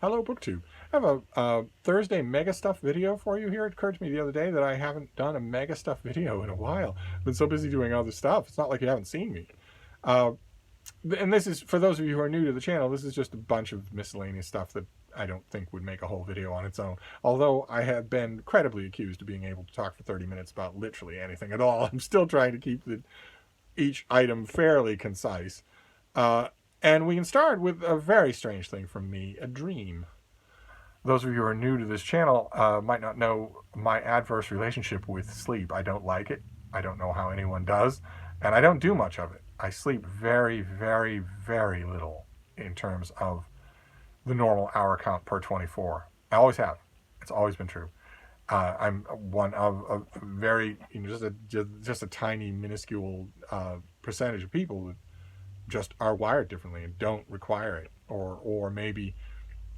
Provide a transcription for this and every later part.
Hello, BookTube. I have a Thursday MegaStuff video for you here. It occurred to me the other day that I haven't done a MegaStuff video in a while. I've been so busy doing other stuff. It's not like you haven't seen me. Uh, and this is, for those of you who are new to the channel, this is just a bunch of miscellaneous stuff that I don't think would make a whole video on its own. Although I have been credibly accused of being able to talk for 30 minutes about literally anything at all. I'm still trying to keep each item fairly concise. And we can start with a very strange thing from me, a dream. Those of you who are new to this channel might not know my adverse relationship with sleep. I don't like it. I don't know how anyone does. And I don't do much of it. I sleep very, very, very little in terms of the normal hour count per 24. I always have. It's always been true. I'm one of a very, just a tiny, minuscule percentage of people that just are wired differently and don't require it. Or maybe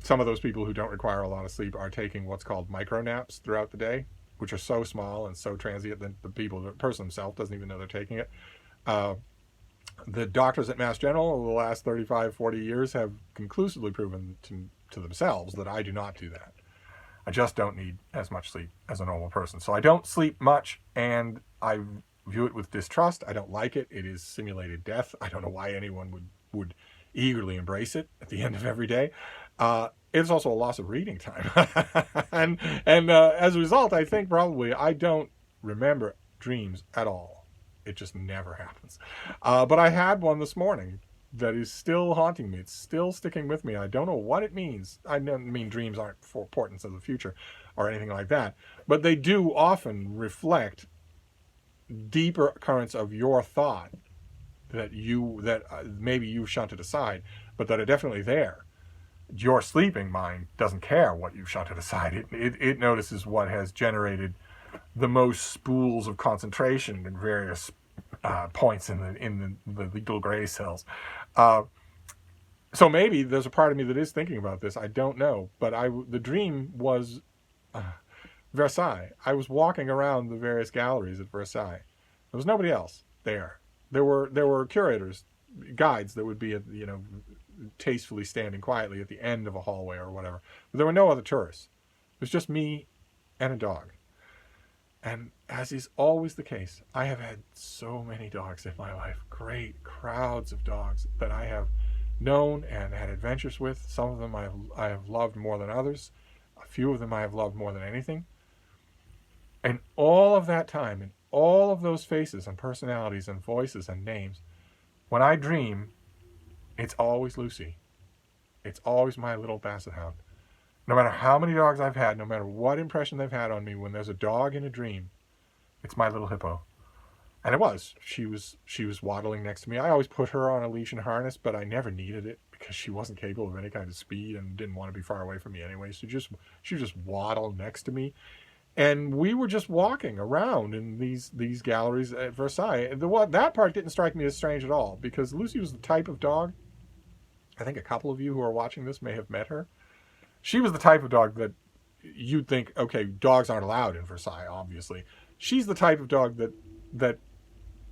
some of those people who don't require a lot of sleep are taking what's called micro naps throughout the day, which are so small and so transient that the person himself doesn't even know they're taking it. The doctors at Mass General over the last 35, 40 years have conclusively proven to themselves that I do not do that. I just don't need as much sleep as a normal person. So I don't sleep much, and I view it with distrust. I don't like it. It is simulated death. I don't know why anyone would eagerly embrace it at the end of every day. It's also a loss of reading time. and as a result, I think probably I don't remember dreams at all. It just never happens. But I had one this morning that is still haunting me. It's still sticking with me. I don't know what it means. I don't mean dreams aren't for portents of the future or anything like that, but they do often reflect deeper currents of your thought that maybe you've shunted aside, but that are definitely there. Your sleeping mind doesn't care what you've shunted aside. It notices what has generated the most spools of concentration in various points in the little gray cells. So maybe there's a part of me that is thinking about this. I don't know, but the dream was Versailles. I was walking around the various galleries at Versailles. There was nobody else there. There were curators, guides that would be tastefully standing quietly at the end of a hallway or whatever. But there were no other tourists. It was just me and a dog. And as is always the case, I have had so many dogs in my life, great crowds of dogs that I have known and had adventures with. Some of them I have loved more than others. A few of them I have loved more than anything. And all of that time, and all of those faces and personalities and voices and names, when I dream, it's always Lucy. It's always my little basset hound. No matter how many dogs I've had, no matter what impression they've had on me, when there's a dog in a dream, it's my little hippo. And it was. She was waddling next to me. I always put her on a leash and harness, but I never needed it because she wasn't capable of any kind of speed and didn't want to be far away from me anyway. So she just waddled next to me. And we were just walking around in these galleries at Versailles. That part didn't strike me as strange at all, because Lucy was the type of dog, I think a couple of you who are watching this may have met her. She was the type of dog that you'd think, okay, dogs aren't allowed in Versailles, obviously. She's the type of dog that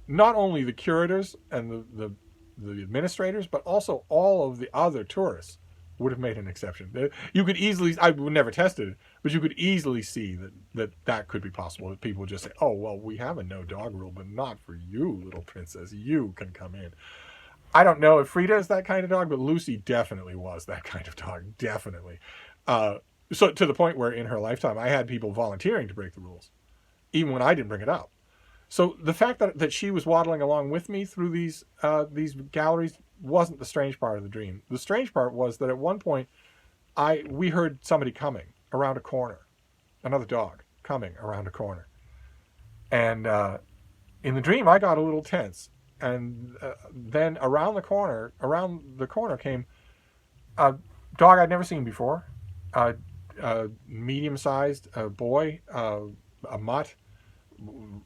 not only the curators and the administrators, but also all of the other tourists would have made an exception. You could easily, I would never tested it, but you could easily see that could be possible. That people would just say, oh, well, we have a no dog rule, but not for you, little princess. You can come in. I don't know if Frida is that kind of dog, but Lucy definitely was that kind of dog. Definitely. So to the point where in her lifetime, I had people volunteering to break the rules, even when I didn't bring it up. So the fact that she was waddling along with me through these galleries wasn't the strange part of the dream. The strange part was that at one point, we heard somebody coming around a corner, another dog coming around a corner. And in the dream, I got a little tense. And then around the corner came a dog I'd never seen before, a medium-sized boy, a mutt,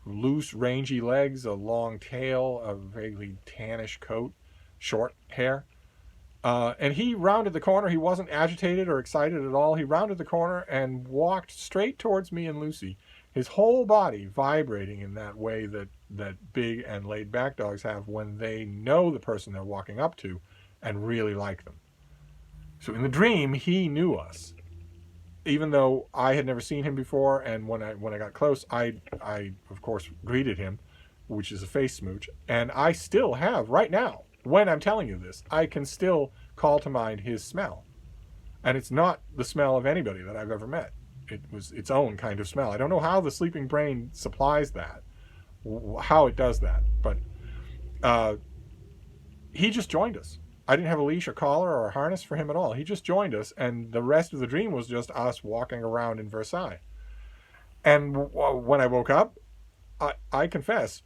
loose, rangy legs, a long tail, a vaguely tannish coat, short hair. And he rounded the corner. He wasn't agitated or excited at all. He rounded the corner and walked straight towards me and Lucy, his whole body vibrating in that way that big and laid-back dogs have when they know the person they're walking up to and really like them. So in the dream, he knew us, even though I had never seen him before. And when I got close, I of course greeted him, which is a face smooch. And I still have right now, when I'm telling you this, I can still call to mind his smell, and it's not the smell of anybody that I've ever met. It was its own kind of smell. I don't know how the sleeping brain supplies that, how it does that, but he just joined us. I didn't have a leash or collar or a harness for him at all. He just joined us, and the rest of the dream was just us walking around in Versailles. And when I woke up, I confess,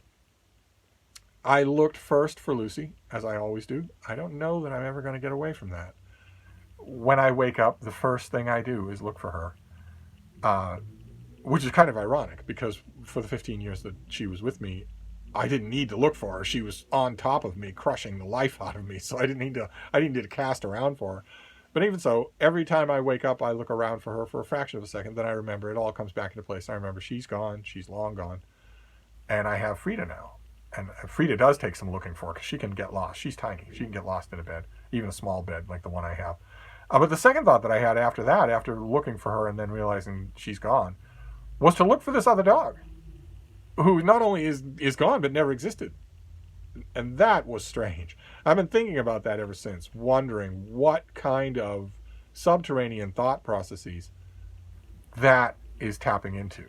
I looked first for Lucy, as I always do. I don't know that I'm ever going to get away from that. When I wake up, the first thing I do is look for her, which is kind of ironic, because for the 15 years that she was with me, I didn't need to look for her. She was on top of me, crushing the life out of me. So I didn't need to cast around for her. But even so, every time I wake up, I look around for her for a fraction of a second. Then I remember it all comes back into place. I remember she's gone. She's long gone. And I have Frida now. And Frida does take some looking for, because she can get lost. She's tiny. She can get lost in a bed, even a small bed like the one I have. But the second thought that I had after that, after looking for her and then realizing she's gone, was to look for this other dog, who not only is gone, but never existed. And that was strange. I've been thinking about that ever since, wondering what kind of subterranean thought processes that is tapping into.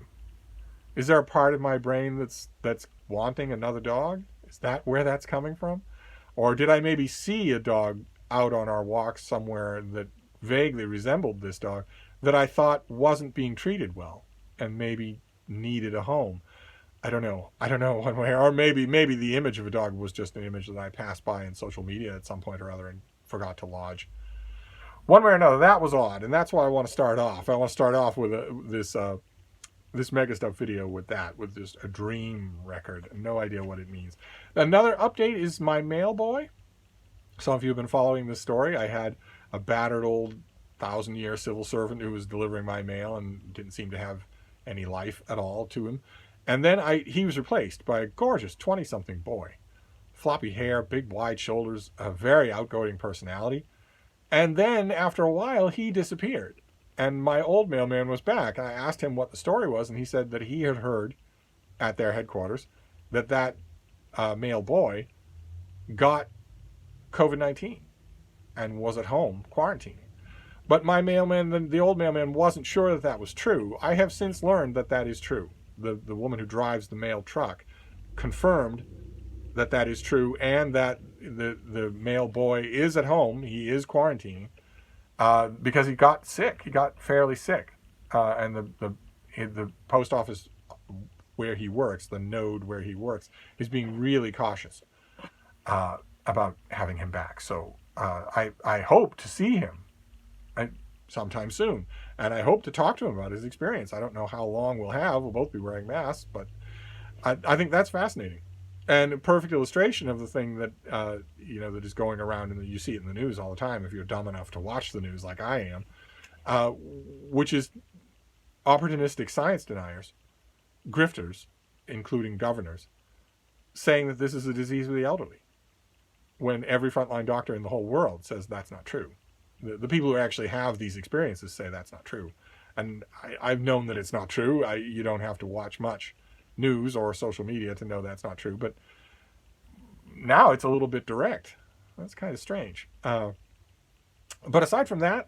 Is there a part of my brain that's wanting another dog? Is that where that's coming from? Or did I maybe see a dog out on our walks somewhere that vaguely resembled this dog that I thought wasn't being treated well and maybe needed a home? I don't know one way, or maybe the image of a dog was just an image that I passed by in social media at some point or other and forgot to lodge. One way or another, that was odd, and that's why I want to start off. I want to start off with this MegaStuff video with this a dream record. No idea what it means. Another update is my mail boy. Some of you have been following this story. I had a battered old 1,000-year civil servant who was delivering my mail and didn't seem to have any life at all to him. And then he was replaced by a gorgeous 20-something boy. Floppy hair, big wide shoulders, a very outgoing personality. And then after a while, he disappeared. And my old mailman was back. I asked him what the story was, and he said that he had heard at their headquarters that mail boy got COVID-19 and was at home quarantining. But my mailman, the old mailman, wasn't sure that was true. I have since learned that is true. The woman who drives the mail truck confirmed that is true, and that the mail boy is at home. He is quarantining because he got sick. He got fairly sick, and the post office where he works, the node where he works, is being really cautious about having him back. So I hope to see him sometime soon, and I hope to talk to him about his experience. I don't know how long we'll have. We'll both be wearing masks, but I think that's fascinating, and a perfect illustration of the thing that that is going around, and you see it in the news all the time if you're dumb enough to watch the news like I am, which is opportunistic science deniers, grifters, including governors, saying that this is a disease of the elderly, when every frontline doctor in the whole world says that's not true. The people who actually have these experiences say that's not true. And I've known that it's not true. You don't have to watch much news or social media to know that's not true. But now it's a little bit direct. That's kind of strange. But aside from that,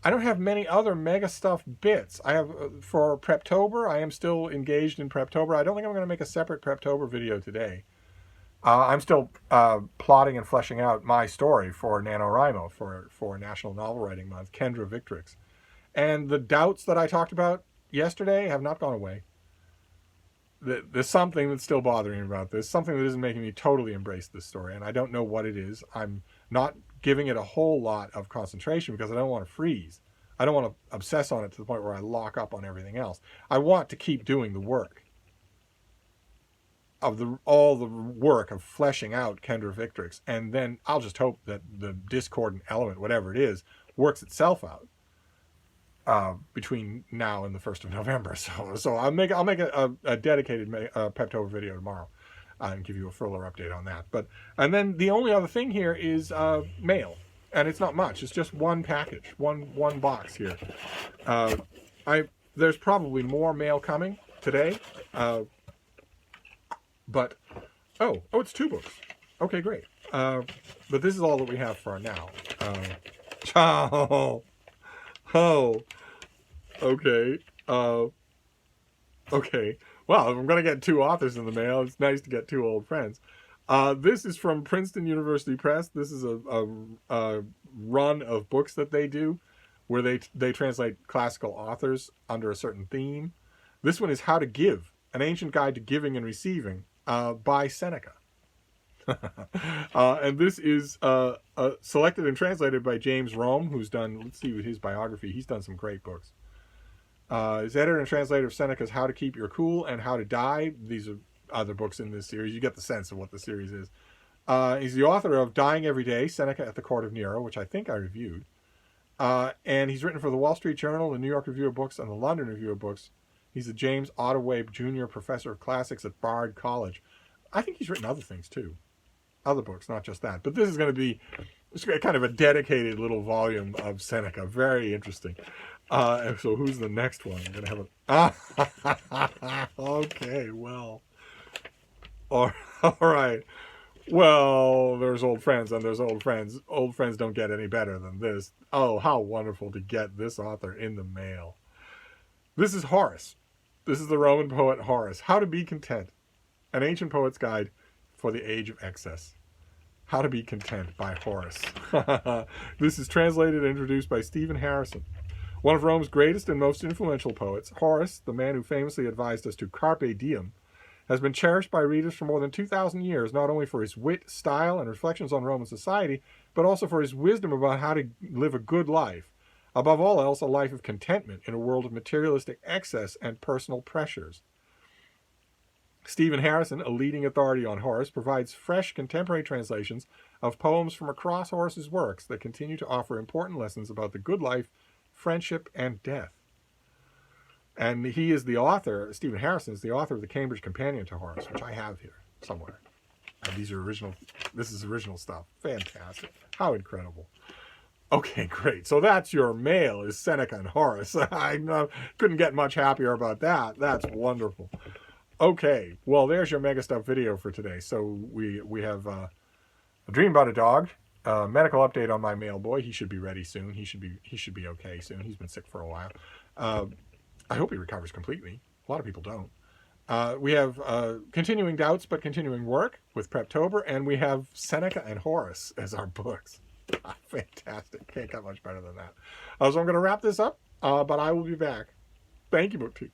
I don't have many other MegaStuff bits. I have, for Preptober, I am still engaged in Preptober. I don't think I'm going to make a separate Preptober video today. I'm still plotting and fleshing out my story for NaNoWriMo, for National Novel Writing Month, Kendra Victrix. And the doubts that I talked about yesterday have not gone away. There's something that's still bothering me about this, something that isn't making me totally embrace this story, and I don't know what it is. I'm not giving it a whole lot of concentration because I don't want to freeze. I don't want to obsess on it to the point where I lock up on everything else. I want to keep doing the work. Of all the work of fleshing out Kendra Victrix, and then I'll just hope that the discordant element, whatever it is, works itself out between now and the 1st of November. So I'll make a dedicated Preptober video tomorrow and give you a fuller update on that. And then the only other thing here is mail, and it's not much. It's just one package, one box here. There's probably more mail coming today, but it's 2 books. Okay, great. But this is all that we have for now. Okay. Okay. Well, if I'm going to get 2 authors in the mail, it's nice to get 2 old friends. This is from Princeton University Press. This is a run of books that they do where they translate classical authors under a certain theme. This one is How to Give, an Ancient Guide to Giving and Receiving by Seneca. And this is selected and translated by James Rome, who's done, let's see his biography, he's done some great books. He's editor and translator of Seneca's How to Keep Your Cool and How to Die. These are other books in this series. You get the sense of what the series is. He's the author of Dying Every Day, Seneca at the Court of Nero, which I think I reviewed. And he's written for the Wall Street Journal, the New York Review of Books, and the London Review of Books. He's the James Ottaway Jr. Professor of Classics at Bard College. I think he's written other things, too. Other books, not just that. But this is going to be kind of a dedicated little volume of Seneca. Very interesting. So who's the next one? I'm going to have a... Okay, well... All right. Well, there's old friends and there's old friends. Old friends don't get any better than this. Oh, how wonderful to get this author in the mail. This is Horace. This is the Roman poet Horace. How to Be Content. An Ancient Poet's Guide for the Age of Excess. How to Be Content by Horace. This is translated and introduced by Stephen Harrison. One of Rome's greatest and most influential poets, Horace, the man who famously advised us to carpe diem, has been cherished by readers for more than 2,000 years, not only for his wit, style, and reflections on Roman society, but also for his wisdom about how to live a good life. Above all else, a life of contentment in a world of materialistic excess and personal pressures. Stephen Harrison, a leading authority on Horace, provides fresh contemporary translations of poems from across Horace's works that continue to offer important lessons about the good life, friendship, and death. And he is the author, Stephen Harrison is the author of the Cambridge Companion to Horace, which I have here somewhere. And this is original stuff. Fantastic. How incredible. Okay, great. So that's your mail, is Seneca and Horace. I couldn't get much happier about that. That's wonderful. Okay, well, there's your MegaStuff video for today. So we have a dream about a dog, a medical update on my mail boy. He should be ready soon. He should be okay soon. He's been sick for a while. I hope he recovers completely. A lot of people don't. We have continuing doubts but continuing work with Preptober, and we have Seneca and Horace as our books. Fantastic. Can't get much better than that. So I'm going to wrap this up, but I will be back. Thank you, BookTube.